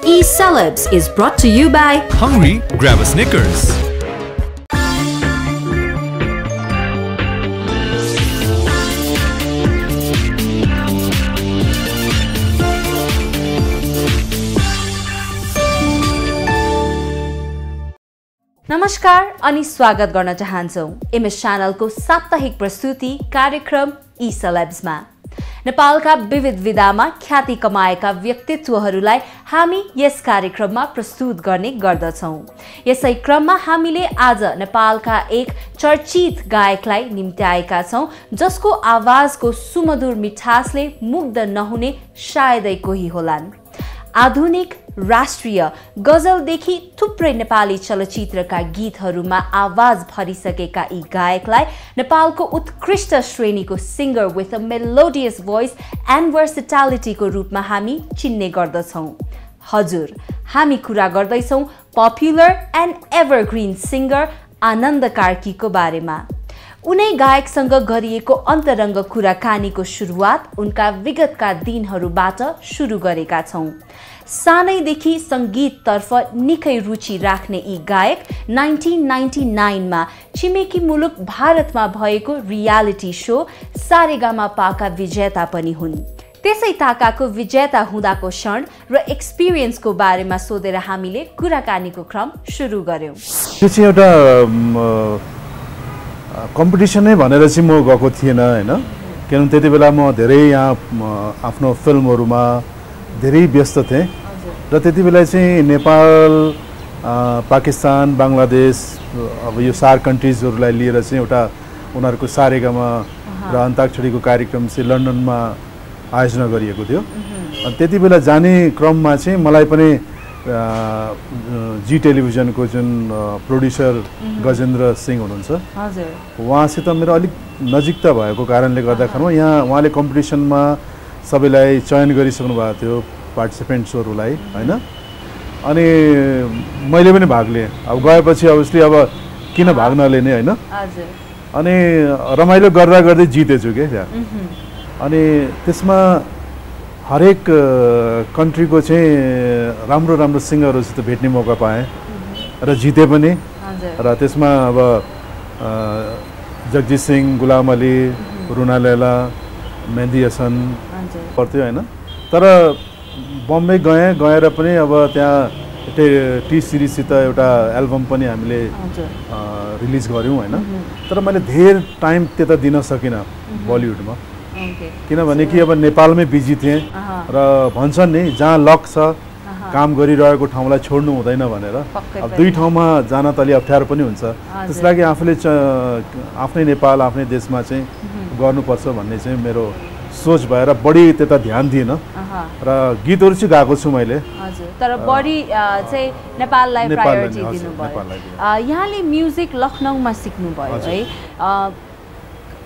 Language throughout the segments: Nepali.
E-Celebs is brought to you by Hungry, grab a Snickers. नमस्कार अनि स्वागत गर्न चाहन्छौं एमएस च्यानलको साप्ताहिक प्रस्तुति कार्यक्रम E-Celebsमा। नेपालका विविध विधामा ख्याति कमाएका व्यक्तित्वहरूलाई हामी यस कार्यक्रममा प्रस्तुत गर्ने गर्दछौं। यसै क्रममा हामीले आज नेपालका एक चर्चित गायकलाई निम्त्याएका छौं जसको आवाजको सुमधुर मिठासले मुग्ध नहुने सायदै कोही होलान्। आधुनिक राष्ट्रिय गजलदेखि थुप्रै नेपाली चलचित्रका गीतहरूमा आवाज भरिसकेका यी गायकलाई नेपालको उत्कृष्ट श्रेणीको singer with a melodious voice and भर्सेटालिटीको रूपमा हामी चिन्ने गर्दछौं। हजुर, हामी कुरा गर्दैछौं popular and evergreen singer Anand कार्कीको बारेमा। उनै गायकसँग गरिएको अन्तरङ्ग कुराकानीको सुरुवात उनका विगतका दिनहरूबाट सुरु गरेका छौं। सानैदेखि संगीततर्फ निकै रुचि राख्ने यी गायक 1999 मा छिमेकी मुलुक भारतमा भएको रियालिटी शो सारेगामापाका विजेता पनि हुन्। त्यसै ताकाको विजेता हुँदाको क्षण र एक्सपिरियन्सको बारेमा सोधेर हामीले कुराकानीको क्रम सुरु गर्यौं। त्यो चाहिँ एउटा कम्पिटिसनै भनेर चाहिँ म गएको थिएन हैन, किनभने त्यति बेला म धेरै यहाँ आफ्नो फिल्महरुमा धेरै व्यस्त थिएँ र त्यति बेला चाहिँ नेपाल, पाकिस्तान, बङ्गलादेश अब यो सार्क कन्ट्रिजहरुलाई लिएर चाहिँ एउटा उनीहरुको सारेगामा र अन्ताक्षरीको कार्यक्रम चाहिँ लन्डनमा आयोजना गरिएको थियो। अनि त्यति बेला जाने क्रममा चाहिँ मलाई पनि जी टेलिभिजनको जुन प्रोड्युसर गजेन्द्र सिंह हुनुहुन्छ, उहाँसित मेरो अलिक नजिकता भएको कारणले गर्दाखेरि यहाँ उहाँले कम्पिटिसनमा सबैलाई चयन गरिसक्नु भएको थियो पार्टिसिपेन्ट्सहरूलाई हैन। अनि मैले पनि भाग लिएँ। अब गएपछि अभियसली अब किन भाग नलिने हैन। अनि रमाइलो गर्दा गर्दै जितेछु के त्यहाँ। अनि त्यसमा हरेक कन्ट्रीको चाहिँ राम्रो राम्रो सिङ्गरहरूसित भेट्ने मौका पाएँ र जिते पनि। र त्यसमा अब जगजीत सिंह, गुलाम अली, रुना लैला, मेहदी हसन पर्थ्यो हैन। तर बम्बई गएर पनि अब त्यहाँ टी सिरिजसित एउटा एल्बम पनि हामीले रिलिज गर्यौं हैन। तर मैले धेरै टाइम त्यता दिन सकिनँ बलिउडमा, किनभने कि अब नेपालमै बिजी थिएँ र भन्छन् नि जहाँ लक छ काम गरिरहेको ठाउँलाई छोड्नु हुँदैन भनेर। अब दुई ठाउँमा जान त अलि अप्ठ्यारो पनि हुन्छ, त्यसलागि आफूले आफ्नै नेपाल आफ्नै देशमा चाहिँ गर्नुपर्छ भन्ने चाहिँ मेरो सोच भएर बढी त्यता ध्यान दिएन र गीतहरू चाहिँ गाएको छु मैले। हजुर, तर बढी चाहिँ नेपाललाई प्रायोरिटी दिनुभयो। यहाँले म्युजिक लखनऊमा सिक्नुभयो है।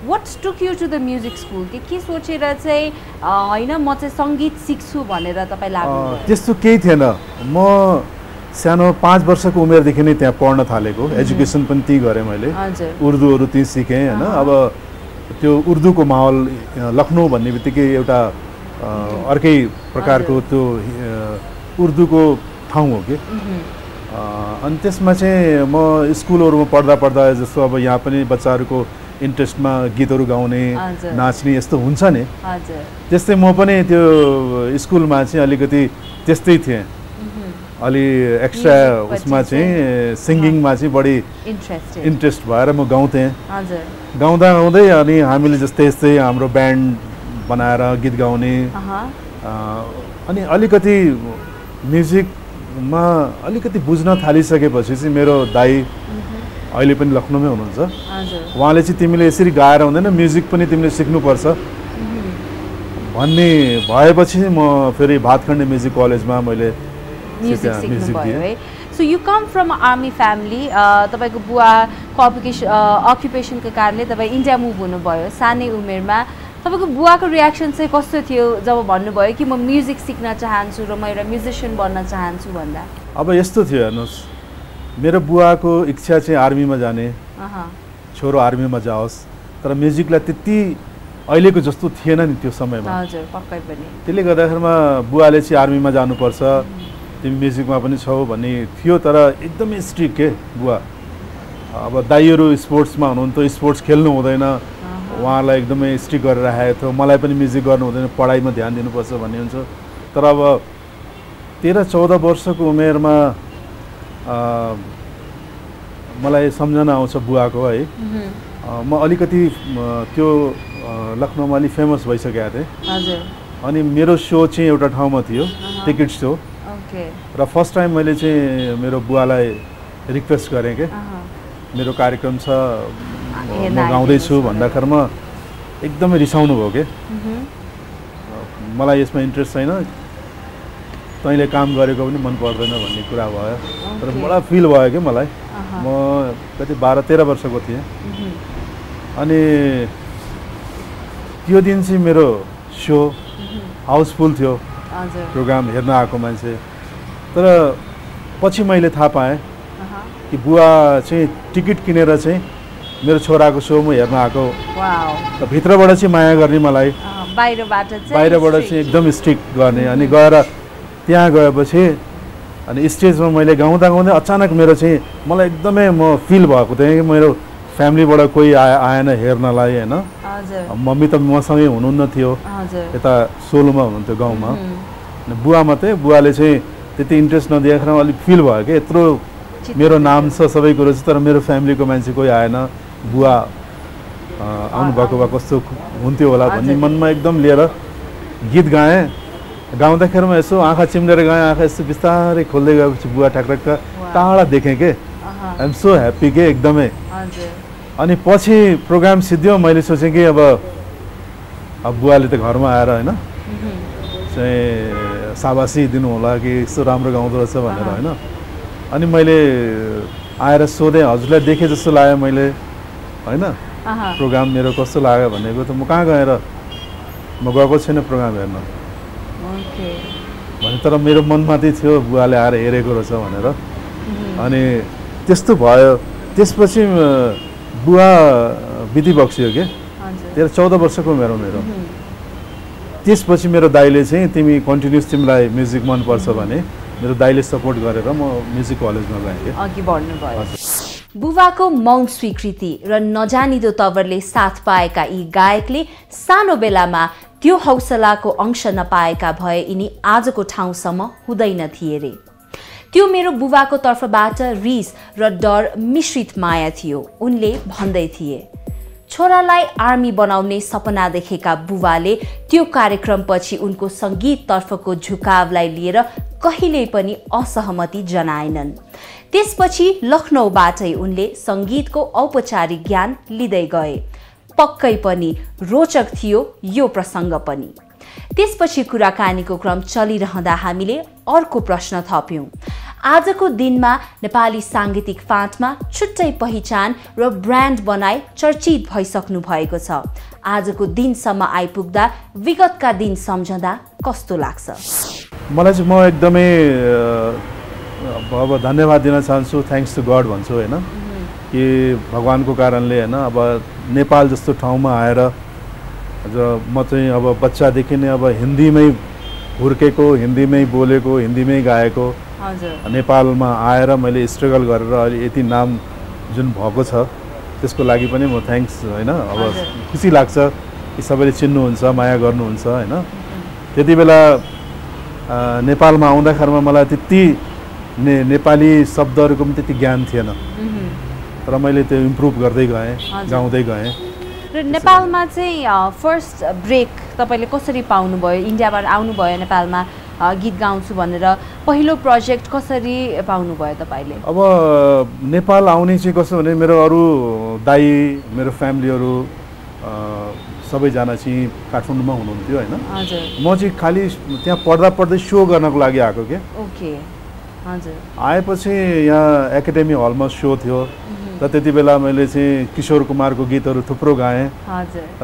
What took you to the music school? के सोचेर चाहिँ हैन म चाहिँ संगीत सिक्छु भनेर तपाई लाग्नुभयो? त्यस्तो केही थिएन। म सानो 5 वर्षको उमेरदेखि नै त्यहाँ पढ्न थालेको। एजुकेसन पनि त्यही गरेँ मैले। उर्दूहरू त्यही सिकेँ हैन। अब त्यो उर्दूको माहौल लखनऊ भन्ने बित्तिकै एउटा अर्कै प्रकारको त्यो उर्दूको ठाउँ हो के। अनि त्यसमा चाहिँ म स्कुलहरुमा पढ्दा जस्तो अब यहाँ पनि बच्चाहरूको इन्ट्रेस्टमा गीतहरू गाउने, नाच्ने यस्तो हुन्छ नि। त्यस्तै म पनि त्यो स्कुलमा चाहिँ अलिकति त्यस्तै थिएँ। अलि एक्स्ट्रा उसमा चाहिँ सिंगिङमा चाहिँ बढी इन्ट्रेस्ट भएर म गाउँथेँ। गाउँदै अनि हामीले जस्तै हाम्रो ब्यान्ड बनाएर गीत गाउने। अनि अलिकति म्युजिकमा अलिकति बुझ्न थालिसकेपछि चाहिँ मेरो दाइ अहिले पनि लखनऊमै हुनुहुन्छ, उहाँले चाहिँ तिमीले यसरी गाएर हुँदैन, म्युजिक पनि तिमीले सिक्नुपर्छ भन्ने भएपछि म फेरि भातखण्डे म्युजिक कलेजमा मैले म्युजिक दिएँ। So you come from army family. तपाईको बुवाको अक्युपेसनको कारणले तपाईँ इन्डिया मुभ हुनुभयो सानै उमेरमा। तपाईको बुवाको रियाक्सन चाहिँ कस्तो थियो जब भन्नुभयो कि म म्युजिक सिक्न चाहन्छु र म एउटा म्युजिसियन बन्न चाहन्छु भन्दा? अब यस्तो थियो हेर्नुहोस्, मेरो बुवाको इच्छा चाहिँ आर्मीमा जाने, छोरो आर्मीमा जाओस्, तर म्युजिकलाई त्यति अहिलेको जस्तो थिएन नि त्यो समयमा। हजुर, पक्कै पनि। त्यसले गर्दाखेरिमा बुवाले चाहिँ आर्मीमा जानुपर्छ, तिमी म्युजिकमा पनि छौ भन्ने थियो तर एकदमै स्ट्रिक्ट के बुवा अब दाइहरू स्पोर्ट्समा हुनुहुन्थ्यो स्पोर्ट्स खेल्नु हुँदैन उहाँलाई एकदमै स्ट्रिक्ट गरेर राखेको थियो मलाई पनि म्युजिक गर्नु हुँदैन पढाइमा ध्यान दिनुपर्छ भन्ने हुन्छ तर अब 13-14 वर्षको उमेरमा मलाई सम्झना आउँछ बुवाको है म अलिकति त्यो लखनऊमा अलि फेमस भइसकेको थिएँ हजुर अनि मेरो सो चाहिँ एउटा ठाउँमा थियो टिकट सो ओके र फर्स्ट टाइम मैले चाहिँ मेरो बुवालाई रिक्वेस्ट गरेँ कि मेरो कार्यक्रम छ म गाउँदैछु भन्दाखेरिमा एकदमै रिसाउनु भयो कि मलाई यसमा इन्ट्रेस्ट छैन तैँले काम गरेको पनि मन पर्दैन भन्ने कुरा भयो तर मलाई फिल भयो कि मलाई म कति 12-13 वर्षको थिएँ अनि त्यो दिन चाहिँ मेरो सो हाउसफुल थियो प्रोग्राम हेर्न आएको मान्छे तर पछि मैले थाहा पाएँ कि बुवा चाहिँ टिकट किनेर चाहिँ मेरो छोराको सो म हेर्न आएको त भित्रबाट चाहिँ माया गर्ने मलाई बाहिरबाट चाहिँ एकदम स्ट्रिक्ट गर्ने अनि गएर त्यहाँ गएपछि अनि स्टेजमा मैले गाउँदा अचानक मेरो चाहिँ मलाई एकदमै म फिल भएको थिएँ कि मेरो फ्यामिलीबाट कोही आएन हेर्नलाई होइन मम्मी त मसँगै हुनुहुन्न थियो यता सोलुमा हुनुहुन्थ्यो गाउँमा अनि बुवा मात्रै बुवाले चाहिँ त्यति इन्ट्रेस्ट नदिएर अलिक फिल भयो कि यत्रो मेरो नाम छ सबै कुरो छ तर मेरो फ्यामिलीको मान्छे कोही आएन बुवा आउनुभएको भए कस्तो हुन्थ्यो होला भन्ने मनमा एकदम लिएर गीत गाएँ गाउँदाखेरिमा यसो आँखा चिम्लेर गएँ आँखा यस्तो बिस्तारै खोल्दै गएपछि बुवा ठ्याक्क टाढा देखेँ कि आइ एम सो ह्याप्पी के एकदमै अनि पछि प्रोग्राम सिद्धियो मैले सोचेँ कि अब बुवाले त घरमा आएर होइन चाहिँ साबासी दिनु होला कि यस्तो राम्रो गाउँदो रहेछ भनेर होइन अनि मैले आएर सोधेँ हजुरलाई देखेँ जस्तो लाग्यो मैले होइन प्रोग्राम मेरो कस्तो लाग्यो भनेको त म कहाँ गएर म गएको छैन प्रोग्राम हेर्न भने तर मेरो मनमा चाहिँ थियो बुवाले आएर हेरेको रहेछ भनेर अनि त्यस्तो भयो त्यसपछि बुवा बिति बक्सियो कि 13-14 वर्षको मेरो त्यसपछि मेरो दाइले चाहिँ तिमी कन्टिन्युस तिमीलाई म्युजिक मनपर्छ भने मेरो दाइले सपोर्ट गरेर म म्युजिक कलेजमा गएँ अघि बढ्नुभयो बुबाको मौन स्वीकृति र नजानिदो तवरले साथ पाएका यी गायकले सानो बेलामा त्यो हौसलाको अंश नपाएका भए यिनी आजको ठाउँसम्म हुँदैन थिए रे त्यो मेरो बुबाको तर्फबाट रिस र डर मिश्रित माया थियो उनले भन्दै थिए छोरालाई आर्मी बनाउने सपना देखेका बुबाले त्यो कार्यक्रमपछि उनको संगीततर्फको झुकावलाई लिएर कहिल्यै पनि असहमति जनाएनन् त्यसपछि लखनऊबाटै उनले संगीतको औपचारिक ज्ञान लिँदै गए पक्कै पनि रोचक थियो यो प्रसंग पनि त्यसपछि कुराकानीको क्रम चलिरहँदा हामीले अर्को प्रश्न थप्यौं आजको दिनमा नेपाली सांगीतिक फाँटमा छुट्टै पहिचान र ब्रान्ड बनाई चर्चित भइसक्नु भएको छ आजको दिनसम्म आइपुग्दा विगतका दिन सम्झँदा कस्तो लाग्छ मलाई चाहिँ म एकदमै अब धन्यवाद दिन चाहन्छु थ्याङ्क्स टु गड भन्छु हैन कि भगवानको कारणले हैन अब नेपाल जस्तो ठाउँमा आएर म चाहिँ अब बच्चादेखि नै अब हिन्दीमै हुर्केको हिन्दीमै बोलेको हिन्दीमै गाएको नेपालमा आएर मैले स्ट्रगल गरेर अहिले यति नाम जुन भएको छ त्यसको लागि पनि म थ्याङ्क्स हैन अब खुसी लाग्छ कि सबैले चिन्नुहुन्छ माया गर्नुहुन्छ हैन त्यति बेला नेपालमा आउँदाखेरिमा मलाई त्यति नेपाली शब्दहरूको पनि त्यति ज्ञान थिएन तर मैले त्यो इम्प्रुभ गर्दै गएँ गाउँदै गएँ र नेपालमा चाहिँ फर्स्ट ब्रेक तपाईले कसरी पाउनुभयो इन्डियाबाट आउनुभयो नेपालमा गीत गाउँछु भनेर पहिलो प्रोजेक्ट कसरी पाउनुभयो तपाईले अब नेपाल आउने चाहिँ कस्तो भने मेरो अरू दाइ मेरो फ्यामिलीहरू सबैजना चाहिँ काठमाडौँमा हुनुहुन्थ्यो हैन म चाहिँ खाली त्यहाँ पढ्दै सो गर्नको लागि आएको के ओके हजुर आएपछि यहाँ एकाडेमी हलमा सो थियो र त्यति बेला मैले चाहिँ किशोर कुमारको गीतहरू थुप्रो गाएँ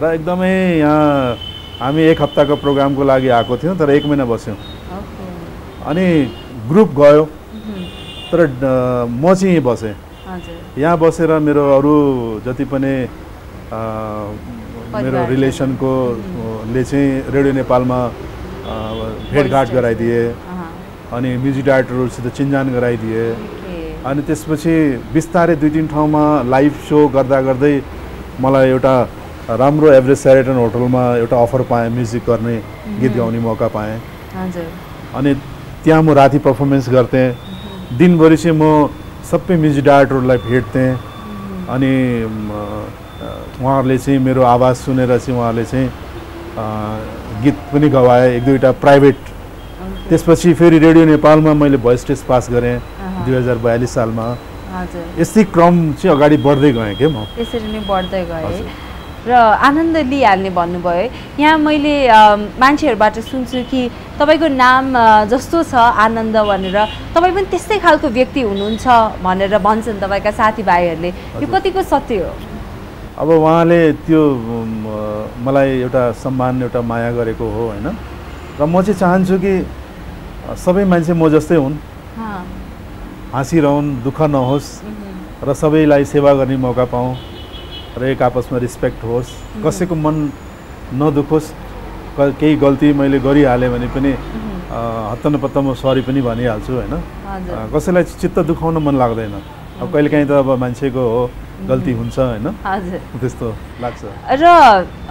र एकदमै यहाँ हामी एक हप्ताको प्रोग्रामको लागि आएको थियौँ तर 1 महिना बस्यौँ अनि ग्रुप गयो तर म चाहिँ यहीँ बसेँ यहाँ बसेर मेरो अरू जति पनि मेरो रिलेसनको ले चाहिँ रेडियो नेपालमा भेटघाट गराइदिए अनि म्युजिक डाइरेक्टरहरूसित चिन्जान गराइदिए अनि त्यसपछि बिस्तारै 2-3 ठाउँमा लाइभ सो गर्दा गर्दै मलाई एउटा राम्रो एभरेज सेरेटन होटलमा एउटा अफर पाएँ म्युजिक गर्ने गीत गाउने मौका पाएँ अनि त्यहाँ म राति पर्फर्मेन्स गर्थेँ दिनभरि चाहिँ म सबै म्युजिक डाइरेक्टरहरूलाई भेट्थेँ अनि उहाँहरूले चाहिँ मेरो आवाज सुनेर चाहिँ उहाँहरूले चाहिँ गीत पनि गवाए 1-2वटा प्राइभेट त्यसपछि फेरि रेडियो नेपालमा मैले भोइस टेस्ट पास गरेँ 2042 सालमा यस्तै क्रम चाहिँ अगाडि बढ्दै गएँ के म त्यसरी नै बढ्दै गएँ र आनन्द लिइहाल्ने भन्नुभयो यहाँ मैले मान्छेहरूबाट सुन्छु कि तपाईँको नाम जस्तो छ आनन्द भनेर तपाईँ पनि त्यस्तै खालको व्यक्ति हुनुहुन्छ भनेर भन्छन् तपाईँका साथीभाइहरूले यो कतिको सत्य हो अब उहाँले त्यो मलाई एउटा सम्मान एउटा माया गरेको हो होइन र म चाहिँ चाहन्छु कि सबै मान्छे म जस्तै हुन् हाँसिरहन् दुःख नहोस् र सबैलाई सेवा गर्ने मौका पाऊँ र एक आपसमा रिस्पेक्ट होस् कसैको मन नदुखोस् केही गल्ती मैले गरिहालेँ भने पनि हत्त नपत्त म सरी पनि भनिहाल्छु होइन कसैलाई चित्त दुखाउन मन लाग्दैन अब कहिलेकाहीँ त अब मान्छेको हो गल्ती हुन्छ होइन त्यस्तो लाग्छ र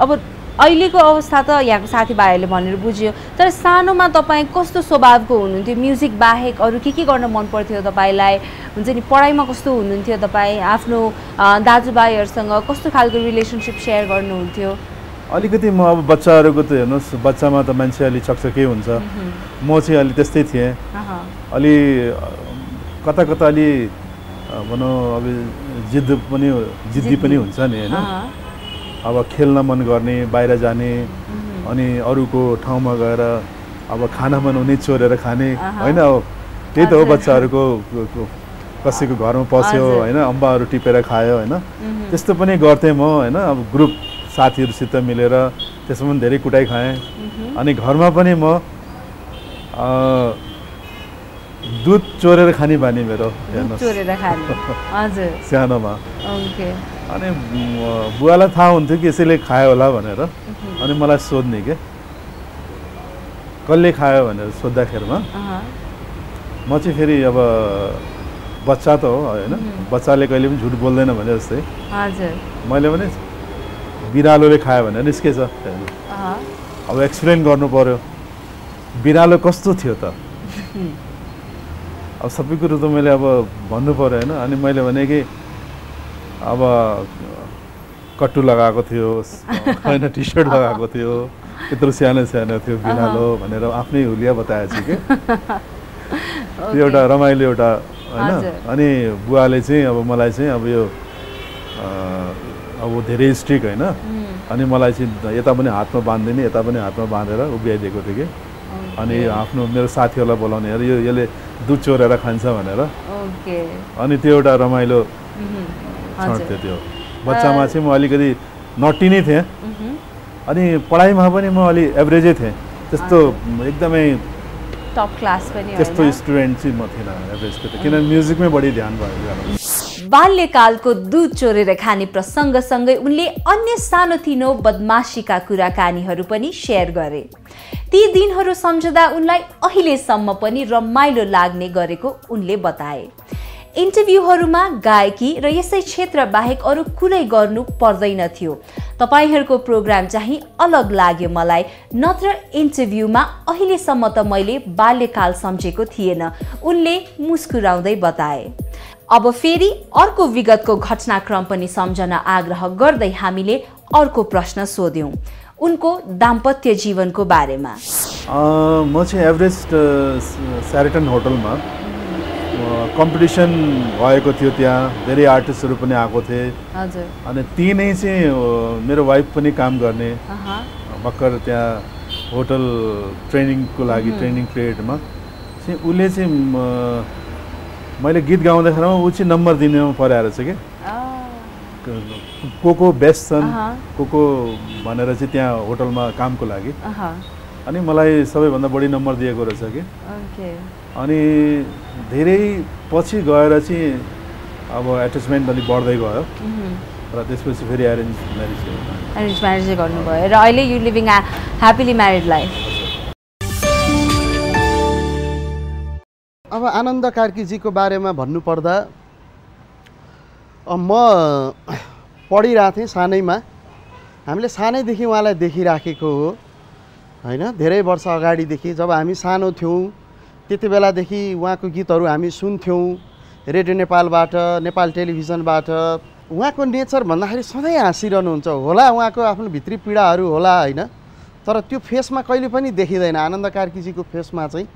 अब अहिलेको अवस्था त यहाँको साथीभाइहरूले भनेर बुझ्यो तर सानोमा तपाईँ कस्तो स्वभावको हुनुहुन्थ्यो म्युजिक बाहेक अरू के गर्न मन पर्थ्यो तपाईँलाई हुन्छ नि पढाइमा कस्तो हुनुहुन्थ्यो तपाईँ आफ्नो दाजुभाइहरूसँग कस्तो खालको रिलेसनसिप सेयर गर्नुहुन्थ्यो अलिकति म अब बच्चाहरूको त हेर्नुहोस् बच्चामा त मान्छे अलि चकचकै हुन्छ म चाहिँ अलि त्यस्तै थिएँ अलि कता कता अलि भनौँ अब जिद्दी पनि हुन्छ नि होइन अब खेल्न मन गर्ने बाहिर जाने अनि अरूको ठाउँमा गएर अब खाना बनाउने चोरेर खाने होइन अब त्यही त हो बच्चाहरूको कसैको घरमा पस्यो होइन अम्बाहरू टिपेर खायो होइन त्यस्तो पनि गर्थेँ म होइन अब ग्रुप साथीहरूसित मिलेर त्यसमा पनि धेरै कुटाइ खाएँ अनि घरमा पनि म दुध चोरेर खाने बानी मेरो सानोमा अनि बुवालाई थाहा हुन्थ्यो कि यसैले खायो होला भनेर अनि मलाई सोध्ने के कसले खायो भनेर सोद्धाखेरिमा म चाहिँ फेरि अब बच्चा त हो होइन बच्चाले कहिले पनि झुट बोल्दैन भने जस्तै मैले पनि बिरालोले खायो भनेर निस्केछ अब एक्सप्लेन गर्नु पर्यो बिरालो कस्तो थियो त अब सबै कुरो त मैले अब भन्नु पर्यो होइन अनि मैले भने कि अब कट्टु लगाएको थियो होइन टी सर्ट लगाएको थियो यत्रो सानो सानो थियो बिरालो भनेर आफ्नै हुलिया बताएछु कि त्यो एउटा रमाइलो एउटा होइन अनि बुवाले चाहिँ अब मलाई चाहिँ अब यो अब धेरै स्ट्रिक होइन अनि मलाई चाहिँ यता पनि हातमा बाँधिदिने यता पनि हातमा बाँधेर उभियाइदिएको थियो कि अनि आफ्नो मेरो साथीहरूलाई बोलाउने यो यसले दुध चोरेर खान्छ भनेर अनि त्यो एउटा रमाइलो क्षण थियो त्यो बच्चामा चाहिँ म अलिकति नटी नै थिएँ अनि पढाइमा पनि म अलि एभरेजै थिएँ त्यस्तो एकदमै टप क्लास पनि त्यस्तो स्टुडेन्ट चाहिँ म थिइनँ एभरेजको त किनभने म्युजिकमै बढी ध्यान भयो बाल्यकालको दुध चोरेर खाने प्रसङ्गसँगै उनले अन्य सानोतिनो बदमाशीका कुराकानीहरू पनि सेयर गरे ती दिनहरू सम्झदा उनलाई अहिलेसम्म पनि रमाइलो लाग्ने गरेको उनले बताए इन्टरभ्यूहरूमा गायकी र यसै क्षेत्र बाहेक अरू कुनै गर्नु पर्दैन थियो तपाईहरुको प्रोग्राम चाहिँ अलग लाग्यो मलाई नत्र इन्टरभ्यूमा अहिलेसम्म त मैले बाल्यकाल सम्झेको थिएन उनले मुस्कुराउँदै बताए अब फेरि अर्को विगतको घटनाक्रम पनि सम्झन आग्रह गर्दै हामीले अर्को प्रश्न सोध्यौं उनको दाम्पत्य जीवनको बारेमा म चाहिँ एभरेज स्यारेटन होटलमा कम्पिटिसन भएको थियो त्यहाँ धेरै आर्टिस्टहरू पनि आएको थिए हजुर अनि ती नै चाहिँ मेरो वाइफ पनि काम गर्ने भर्खर त्यहाँ होटल ट्रेनिङको लागि ट्रेनिङ पिरियडमा चाहिँ उसले चाहिँ मैले गीत गाउँदाखेरिमा ऊ चाहिँ नम्बर दिनेमा परेर चाहिँ के को बेस्ट छन् को भनेर चाहिँ त्यहाँ होटलमा कामको लागि अनि मलाई सबैभन्दा बढी नम्बर दिएको रहेछ कि अनि धेरै पछि गएर चाहिँ अब एट्याचमेन्ट अलिक बढ्दै गयो र त्यसपछि फेरि एरेन्ज म्यारेज गर्नुभयो र अहिले you living happily married life अब आनन्द कार्कीजीको बारेमा भन्नुपर्दा म पढिरहेको थिएँ सानैमा, हामीले सानैदेखि उहाँलाई देखिराखेको हो हैन। धेरै वर्ष अगाडिदेखि जब हामी सानो थियौँ त्यति बेलादेखि उहाँको गीतहरू हामी सुन्थ्यौँ रेडियो नेपालबाट, नेपाल टेलिभिजनबाट। उहाँको नेचर भन्दाखेरि सधैँ हाँसिरहनुहुन्छ होला, उहाँको आफ्नो भित्री पीडाहरू होला हैन, तर त्यो फेसमा कहिले पनि देखिँदैन। आनन्द कार्कीजीको फेसमा चाहिँ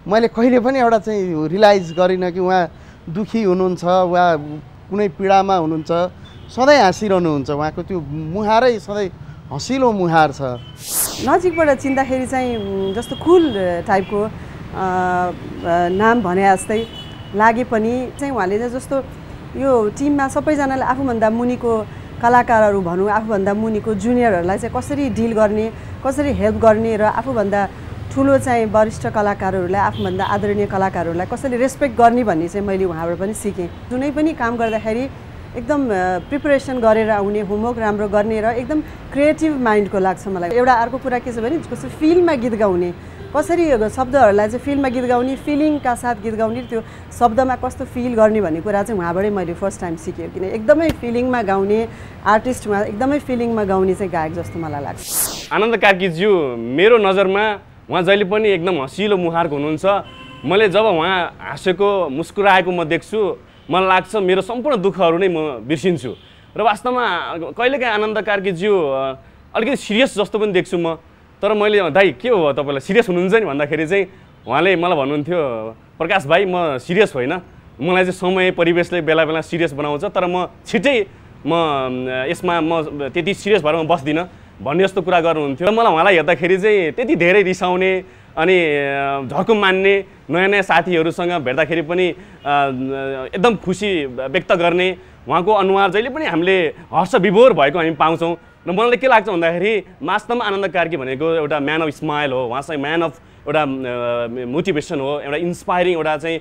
मैले कहिले पनि एउटा चाहिँ रियलाइज गरिनँ कि उहाँ दुखी हुनुहुन्छ, उहाँ कुनै पीडामा हुनुहुन्छ। सधैँ हाँसिरहनुहुन्छ, उहाँको त्यो मुहारै सधैँ हँसिलो मुहार छ। नजिकबाट चिन्दाखेरि चाहिँ जस्तो कुल टाइपको नाम भने जस्तै लागे पनि चाहिँ उहाँले चाहिँ जस्तो यो टिममा सबैजनाले आफूभन्दा मुनिको कलाकारहरू भनौँ, आफूभन्दा मुनिको जुनियरहरूलाई चाहिँ कसरी डिल गर्ने, कसरी हेल्प गर्ने र आफूभन्दा ठुलो चाहिँ वरिष्ठ कलाकारहरूलाई, आफूभन्दा आदरणीय कलाकारहरूलाई कसरी रेस्पेक्ट गर्ने भन्ने चाहिँ मैले उहाँबाट पनि सिकेँ। जुनै पनि काम गर्दाखेरि एकदम प्रिपरेसन गरेर आउने, होमवर्क राम्रो गर्ने र एकदम क्रिएटिभ माइन्डको लाग्छ मलाई। एउटा अर्को कुरा के छ भने कसरी फिल्ममा गीत गाउने, कसरी शब्दहरूलाई चाहिँ फिल्ममा गीत गाउने, फिलिङका साथ गीत गाउने, त्यो शब्दमा कस्तो फिल गर्ने भन्ने कुरा चाहिँ उहाँबाटै मैले फर्स्ट टाइम सिकेँ। किन एकदमै फिलिङमा गाउने आर्टिस्टमा एकदमै फिलिङमा गाउने चाहिँ गायक जस्तो मलाई लाग्छ। आनन्द कार्कीज्यू मेरो नजरमा उहाँ जहिले पनि एकदम हँसिलो मुहारको हुनुहुन्छ। मैले जब उहाँ हाँसेको मुस्कुराएको म देख्छु, मलाई लाग्छ मेरो सम्पूर्ण दुःखहरू नै म बिर्सिन्छु। र वास्तवमा कहिलेकाहीँ आनन्द कार्कीज्यू अलिकति सिरियस जस्तो पनि देख्छु म। तर मैले दाइ के हो तपाईँलाई सिरियस हुनुहुन्छ नि भन्दाखेरि चाहिँ उहाँले मलाई भन्नुहुन्थ्यो, प्रकाश भाइ म सिरियस होइन, मलाई चाहिँ समय परिवेशले बेला बेला सिरियस बनाउँछ, तर म छिट्टै यसमा म त्यति सिरियस भएर म बस्दिनँ भन्ने जस्तो कुरा गर्नुहुन्थ्यो। र मलाई उहाँलाई हेर्दाखेरि चाहिँ त्यति धेरै रिसाउने अनि झर्को मान्ने, नयाँ नयाँ साथीहरूसँग भेट्दाखेरि पनि एकदम खुसी व्यक्त गर्ने उहाँको अनुहार जहिले पनि हामीले हर्ष विभोर भएको हामी पाउँछौँ। र मलाई के लाग्छ भन्दाखेरि वास्तवमा आनन्द कार्की भनेको एउटा म्यान अफ स्माइल हो, उहाँ चाहिँ म्यान अफ एउटा मोटिभेसन हो, एउटा इन्सपायरिङ एउटा चाहिँ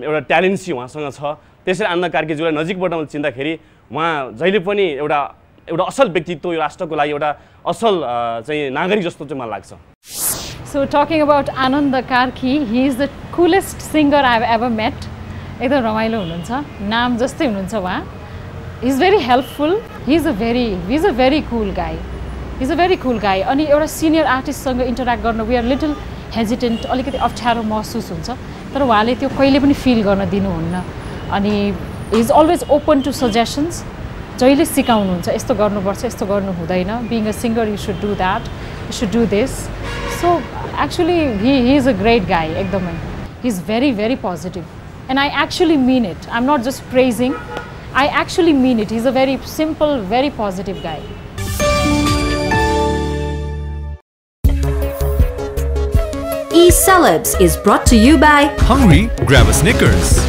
एउटा ट्यालेन्ट चाहिँ उहाँसँग छ। त्यसैले आनन्द कार्कीज्यूलाई नजिकबाट चिन्दाखेरि उहाँ जहिले पनि एउटा असल व्यक्तित्व, यो राष्ट्रको लागि एउटा असल चाहिँ नागरिक जस्तो चाहिँ मलाई लाग्छ। So talking about Anand Karki, he is the coolest singer I have ever met. एकदम रमाइलो हुनुहुन्छ, नाम जस्तै हुनुहुन्छ उहाँ। He is very helpful. He is a very cool guy. He is a very cool guy. अनि एउटा सिनियर आर्टिस्टसँग इन्टरेक्ट गर्न we are little hesitant, अलिकति अप्ठ्यारो महसुस हुन्छ, तर उहाँले त्यो कहिले पनि फिल गर्न दिनुहुन्न। अनि he is always open to suggestions. जहिले सिकाउनुहुन्छ यस्तो गर्नुपर्छ, यस्तो गर्नु हुँदैन, being a singer you should do that, you should do this. So actually he is a great guy एकदमै. He is very positive. And I actually mean it. I'm not just praising. I actually mean it. He's a very simple, very positive guy. E-Celebs is brought to you by Hungry? Grab a Snickers.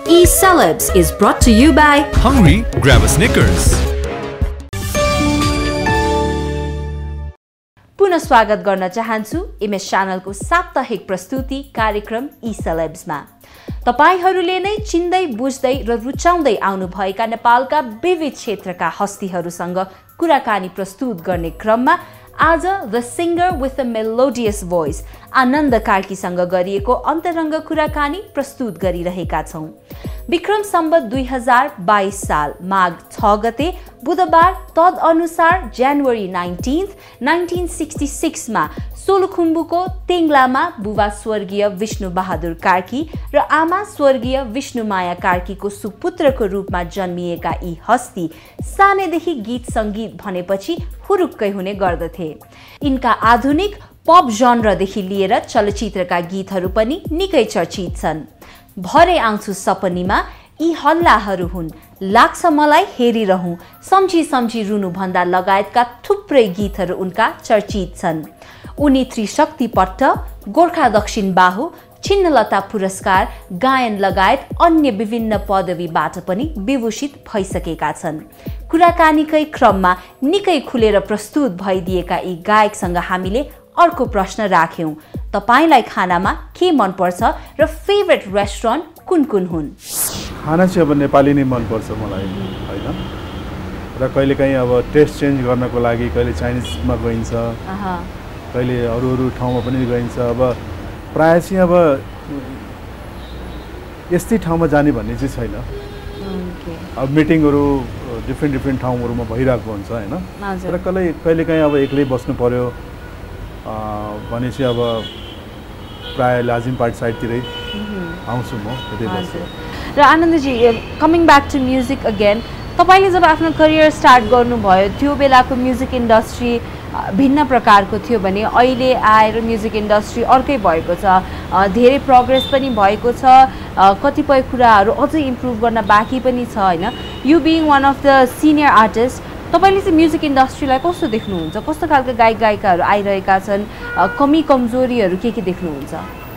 E-Celebs is brought to you by Hungry? Grab a Snickers. पुनः स्वागत गर्न चाहन्छु इमेज च्यानलको साप्ताहिक प्रस्तुति कार्यक्रम E-Celebsमा। तपाईहरूले नै चिन्दै बुझ्दै र रुचाउँदै आउनुभएका नेपालका विविध क्षेत्रका हस्तीहरूसँग कुराकानी प्रस्तुत गर्ने क्रममा आज the singer with a melodious voice Anand कार्कीसँग गरिएको अन्तरङ्ग कुराकानी प्रस्तुत गरिरहेका छौं। विक्रम सम्वत 2022 साल माघ 6 गते बुधबार तदअनुसार जनवरी 1966 मा सोलुखुम्बुको तेङ्लामा बुबा स्वर्गीय विष्णु बहादुर कार्की र आमा स्वर्गीय विष्णुमाया कार्कीको सुपुत्रको रूपमा जन्मिएका यी हस्ती सानैदेखि गीत संगीत भनेपछि हुरुक्कै हुने गर्दथे। यिनका आधुनिक पप जनरदेखि लिएर चलचित्रका गीतहरू पनि निकै चर्चित छन्। भरे आउँछु सपनीमा यी हल्लाहरू हुन्, लाग्छ मलाई हेरिरहँ, सम्झी रुनु भन्दा लगायतका थुप्रै गीतहरू उनका चर्चित छन्। उनी त्रिशक्ति पट्ट, गोर्खा दक्षिण बाहु, छिन्नलता पुरस्कार, गायन लगायत अन्य विभिन्न पदवीबाट पनि विभूषित भइसकेका छन्। कुराकानीकै क्रममा निकै खुलेर प्रस्तुत भइदिएका यी गायकसँग हामीले अर्को प्रश्न राख्यौं, तपाईलाई खानामा के मन पर्छ र फेभरेट रेस्टुरेन्ट कुन हुन्? खाना चाहिँ अब नेपाली नै मन पर्छ मलाई हैन, र कहिलेकाहीँ अब टेस्ट चेन्ज गर्नको लागि कहिले चाइनिजमा गइन्छ, कहिले अरू ठाउँमा पनि गइन्छ। अब प्रायः चाहिँ अब यस्तै ठाउँमा जाने भन्ने चाहिँ छैन। अब मिटिङहरू डिफ्रेन्ट ठाउँहरूमा भइरहेको हुन्छ होइन। तर कहिलेकाहीँ अब एक्लै बस्नु पर्यो भने चाहिँ अब प्रायः लाजिमपाट साइडतिरै आउँछु म त्यतै बस्छु। र Anandji coming back to music again, तपाईँले जब आफ्नो करियर स्टार्ट गर्नुभयो त्यो बेलाको म्युजिक इन्डस्ट्री भिन्न प्रकारको थियो भने अहिले आएर म्युजिक इन्डस्ट्री अर्कै भएको छ, धेरै प्रोग्रेस पनि भएको छ, कतिपय कुराहरू अझै इम्प्रुभ गर्न बाँकी पनि छ होइन। You being one of the senior artist, तपाईँले चाहिँ म्युजिक इन्डस्ट्रीलाई कस्तो देख्नुहुन्छ? कस्तो खालको गायक गायिकाहरू आइरहेका छन्, कमी कमजोरीहरू के देख्नुहुन्छ?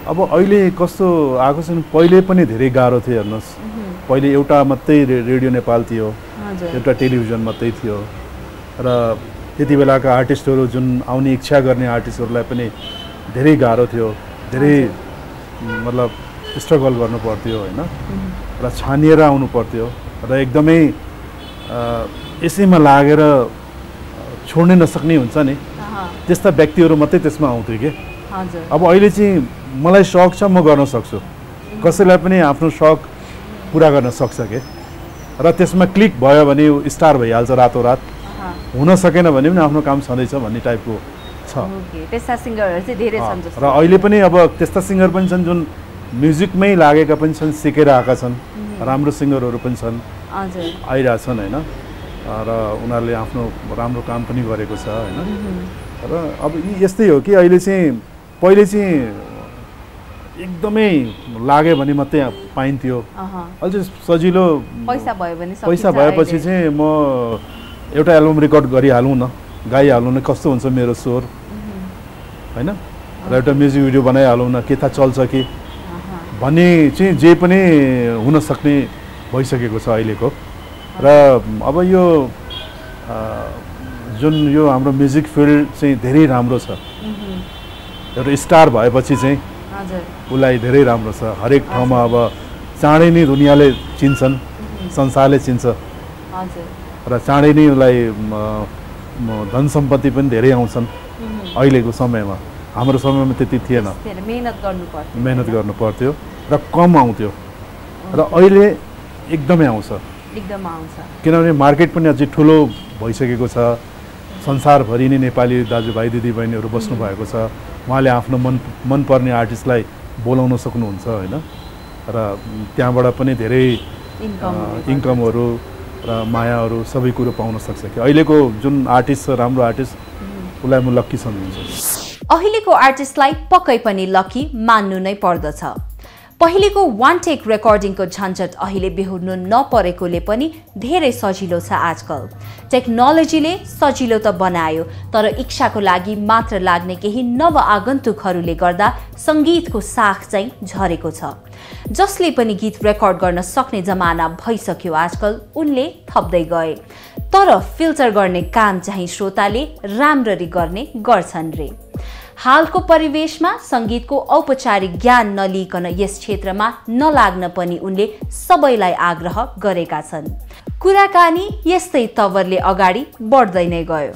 अब अहिले कस्तो आएको छ, पहिले पनि धेरै गाह्रो थियो हेर्नुहोस्। पहिले एउटा मात्रै रेडियो नेपाल थियो, एउटा टेलिभिजन मात्रै थियो र त्यति बेलाका आर्टिस्टहरू जुन आउने इच्छा गर्ने आर्टिस्टहरूलाई पनि धेरै गाह्रो थियो, धेरै मतलब स्ट्रगल गर्नु पर्थ्यो होइन र छानिएर आउनु पर्थ्यो र एकदमै यसैमा लागेर छोड्नै नसक्ने हुन्छ नि, त्यस्ता व्यक्तिहरू मात्रै त्यसमा आउँथ्यो कि। अब अहिले चाहिँ मलाई सौक छ, म गर्न सक्छु, कसैलाई पनि आफ्नो सौक पुरा गर्न सक्छ के। र त्यसमा क्लिक भयो भने स्टार भइहाल्छ रातोरात, हुन सकेन भने पनि आफ्नो काम छँदैछ भन्ने टाइपको छ। त्यस्ता सिङ्गरहरू चाहिँ धेरै छन् र अहिले पनि अब त्यस्ता सिङ्गर पनि छन् जुन म्युजिकमै लागेका पनि छन्, सिकेर आएका छन्, राम्रो सिङ्गरहरू पनि छन्, आइरहेछन् होइन। र उनीहरूले आफ्नो राम्रो काम पनि गरेको छ होइन। र अब यस्तै हो कि अहिले चाहिँ पहिले चाहिँ एकदमै लाग्यो भने मात्रै पाइन्थ्यो, अहिले चाहिँ सजिलो पैसा भएपछि चाहिँ म एउटा एल्बम रेकर्ड गरिहालौँ न, गाइहालौँ न, कस्तो हुन्छ मेरो स्वर होइन, र एउटा म्युजिक भिडियो बनाइहालौँ न, के थाहा चल्छ कि भन्ने चाहिँ जे पनि हुन सक्ने भइसकेको छ अहिलेको। र अब यो जुन यो हाम्रो म्युजिक फिल्ड चाहिँ धेरै राम्रो छ, एउटा स्टार भएपछि चाहिँ उसलाई धेरै राम्रो छ, हरेक ठाउँमा अब चाँडै नै दुनियाँले चिन्छन्, संसारले चिन्छ र चाँडै नै उसलाई धन सम्पत्ति पनि धेरै आउँछन् अहिलेको समयमा। हाम्रो समयमा त्यति थिएन, मेहनत गर्नु पर्थ्यो र कम आउँथ्यो र अहिले एकदमै आउँछ, किनभने मार्केट पनि अझै ठुलो भइसकेको छ, संसारभरि नै नेपाली दाजुभाइ दिदीबहिनीहरू बस्नु भएको छ, उहाँले आफ्नो मनपर्ने आर्टिस्टलाई बोलाउन सक्नुहुन्छ होइन। र त्यहाँबाट पनि धेरै इन्कमहरू र मायाहरू सबै कुरो पाउन सक्छ कि अहिलेको जुन आर्टिस्ट छ, राम्रो आर्टिस्ट, उसलाई म लक्की सम्झिन्छु। अहिलेको आर्टिस्टलाई पक्कै पनि लकी मान्नु नै पर्दछ। पहिलेको वान टेक रेकर्डिङको झन्झट अहिले बेहोर्नु नपरेकोले पनि धेरै सजिलो छ आजकल। टेक्नोलोजीले सजिलो त बनायो, तर इच्छाको लागि मात्र लाग्ने केही नव आगन्तुकहरूले गर्दा सङ्गीतको साख चाहिँ झरेको छ। जसले पनि गीत रेकर्ड गर्न सक्ने जमाना भइसक्यो आजकल, उनले थप्दै गए, तर फिल्टर गर्ने काम चाहिँ श्रोताले राम्ररी गर्ने गर्छन् रे। हालको परिवेशमा सङ्गीतको औपचारिक ज्ञान नलिकन यस क्षेत्रमा नलाग्न पनि उनले सबैलाई आग्रह गरेका छन्। कुराकानी यस्तै तवरले अगाडि बढ्दै नै गयो।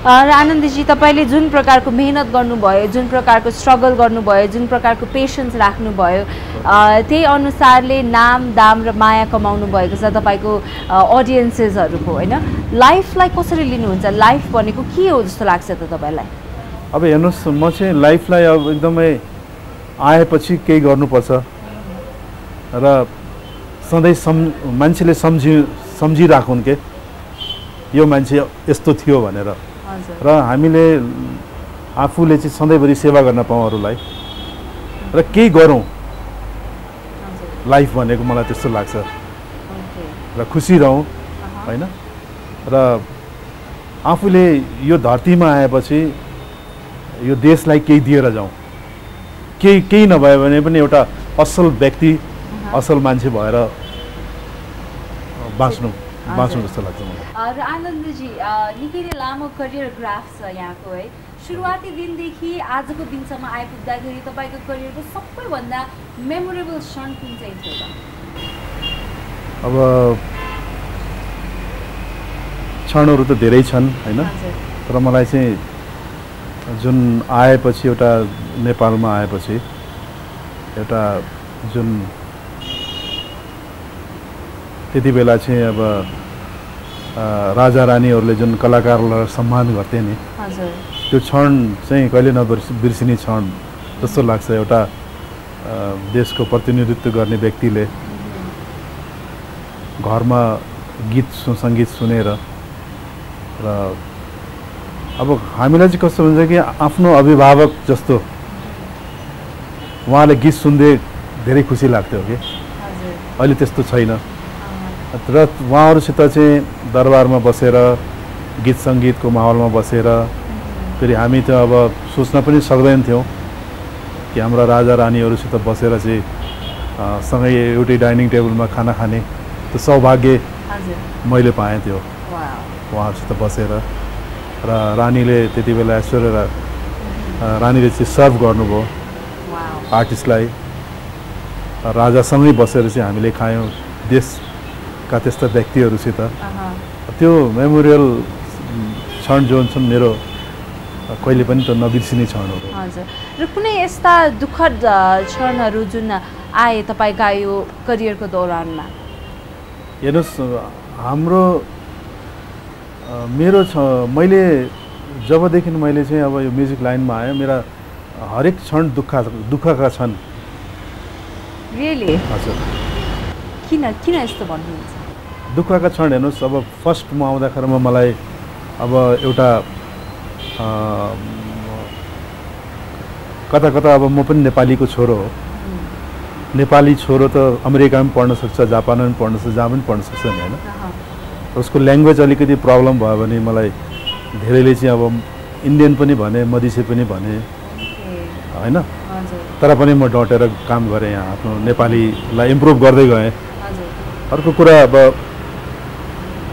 र आनन्दजी, तपाईँले जुन प्रकारको मेहनत गर्नुभयो, जुन प्रकारको स्ट्रगल गर्नुभयो, जुन प्रकारको पेसेन्स राख्नुभयो, त्यही अनुसारले नाम दाम र माया कमाउनु भएको छ तपाईँको अडियन्सेसहरूको होइन। लाइफलाई कसरी लिनुहुन्छ? लाइफ भनेको के हो जस्तो लाग्छ त तपाईँलाई? अब हेर्नुहोस्, म चाहिँ लाइफलाई अब एकदमै आएपछि केही गर्नुपर्छ र सधैँ मान्छेले सम्झिराखुन् के यो मान्छे यस्तो थियो भनेर, र हामीले आफूले चाहिँ सधैँभरि सेवा गर्न पाऊँ अरूलाई र केही गरौँ। लाइफ भनेको मलाई त्यस्तो लाग्छ र खुसी रहौँ होइन। र आफूले यो धरतीमा आएपछि यो देशलाई केही दिएर जाउँ, केही नभए भने पनि एउटा असल व्यक्ति, असल मान्छे भएर बाँच्नु जस्तो लाग्छ मलाई। र आनन्दजी, निकै नै लामो करियर ग्राफ छ यहाँको है। सुरुवाती दिनदेखि आजको दिनसम्म आइपुग्दाखेरि तपाईँको करियरको सबैभन्दा मेमोरेबल क्षण कुन चाहिँ थियो त? अब क्षणहरू त धेरै छन् होइन, तर मलाई चाहिँ जुन आएपछि एउटा नेपालमा आएपछि एउटा जुन त्यति बेला चाहिँ अब राजा रानीहरूले जुन कलाकारलाई सम्मान गर्थे नि हजुर त्यो क्षण चाहिँ कहिले नबिर्सिने क्षण जस्तो लाग्छ एउटा देशको प्रतिनिधित्व गर्ने व्यक्तिले घरमा गीत सङ्गीत सुनेर र अब हामीलाई चाहिँ कस्तो हुन्छ कि आफ्नो अभिभावक जस्तो उहाँले गीत सुन्दै धेरै खुसी लाग्थ्यो कि अहिले त्यस्तो छैन र उहाँहरूसित चाहिँ दरबारमा बसेर गीत सङ्गीतको माहौलमा बसेर फेरि हामी त अब सोच्न पनि सक्दैन थियौँ कि हाम्रा राजा रानीहरूसित बसेर चाहिँ सँगै एउटै डाइनिङ टेबलमा खाना खाने त्यो सौभाग्य मैले पाएँ त्यो उहाँहरूसित बसेर र रानीले त्यति बेला ऐश्वर्या रानीले चाहिँ सर्भ गर्नुभयो आर्टिस्टलाई राजासँगै बसेर चाहिँ हामीले खायौँ देशका त्यस्ता व्यक्तिहरूसित त्यो मेमोरियल क्षण जुन छन् मेरो कहिले पनि त नबिर्सिने क्षणहरू हजुर र कुनै यस्ता दुःखद क्षणहरू जुन आए तपाईँका यो करियरको दौरानमा हेर्नुहोस् हाम्रो मेरो मैले जबदेखि मैले चाहिँ अब यो म्युजिक लाइनमा आएँ मेरा हरेक क्षण दुःखका छन् रियली हजुर किन यस्तो भन्नुहुन्छ दुःखका क्षण हेर्नुहोस् अब फर्स्ट म आउँदाखेरिमा मलाई अब एउटा कता कता अब म पनि नेपालीको छोरो हो नेपाली छोरो त अमेरिकामा पढ्न सक्छ जापानमा पनि पढ्न सक्छ जहाँ पनि पढ्न सक्छ नि होइन उसको ल्याङ्ग्वेज अलिकति प्रब्लम भयो भने मलाई धेरैले चाहिँ अब इन्डियन पनि भने मधेसी पनि भने होइन तर पनि म डटेर काम गरेँ यहाँ आफ्नो नेपालीलाई इम्प्रुभ गर्दै गएँ अर्को कुरा अब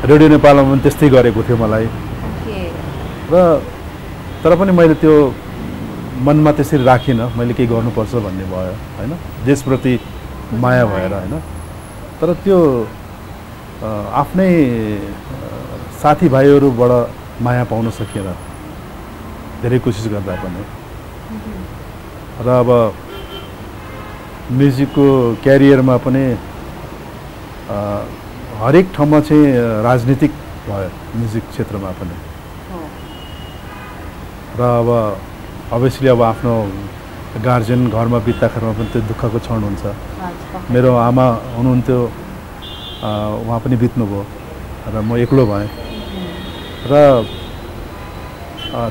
रेडियो नेपालमा पनि त्यस्तै गरेको थियो मलाई र तर पनि मैले त्यो मनमा त्यसरी राखिनँ मैले केही गर्नुपर्छ भन्ने भयो होइन देशप्रति माया भएर होइन तर त्यो आफ्नै साथीभाइहरूबाट माया पाउन सकिएन धेरै कोसिस गर्दा पनि र अब म्युजिकको क्यारियरमा पनि हरेक ठाउँमा चाहिँ राजनीतिक भयो म्युजिक क्षेत्रमा पनि र अब अभियसली अब आफ्नो गार्जियन घरमा बित्दाखेरिमा पनि त्यो दुःखको क्षण हुन्छ मेरो आमा हुनुहुन्थ्यो उहाँ पनि बित्नुभयो र म एक्लो भएँ र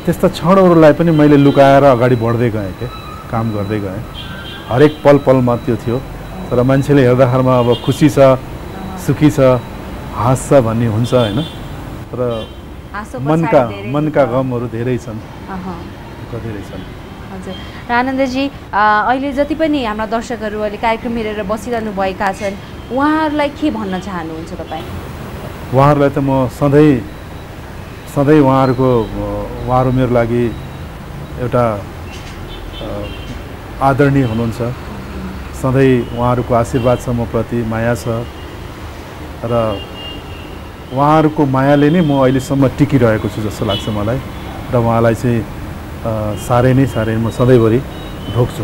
त्यस्ता क्षणहरूलाई पनि मैले लुकाएर अगाडि बढ्दै गएँ के काम गर्दै गएँ हरेक पल पलमा त्यो थियो तर मान्छेले हेर्दाखेरिमा अब खुसी छ सुखी छ हाँस्छ भन्ने हुन्छ होइन र मनका गमहरू धेरै छन् धेरै छन् हजुर र आनन्दजी अहिले जति पनि हाम्रा दर्शकहरू अहिले कार्यक्रम हेरेर बसिरहनु भएका छन् उहाँहरूलाई के भन्न चाहनुहुन्छ तपाईँ उहाँहरूलाई त म सधैँ उहाँहरू मेरो लागि एउटा आदरणीय हुनुहुन्छ सधैँ उहाँहरूको आशीर्वाद छ म प्रति माया छ र उहाँहरूको मायाले नै म अहिलेसम्म टिकिरहेको छु जस्तो लाग्छ मलाई र उहाँलाई चाहिँ साह्रै नै म सधैँभरि ढोग्छु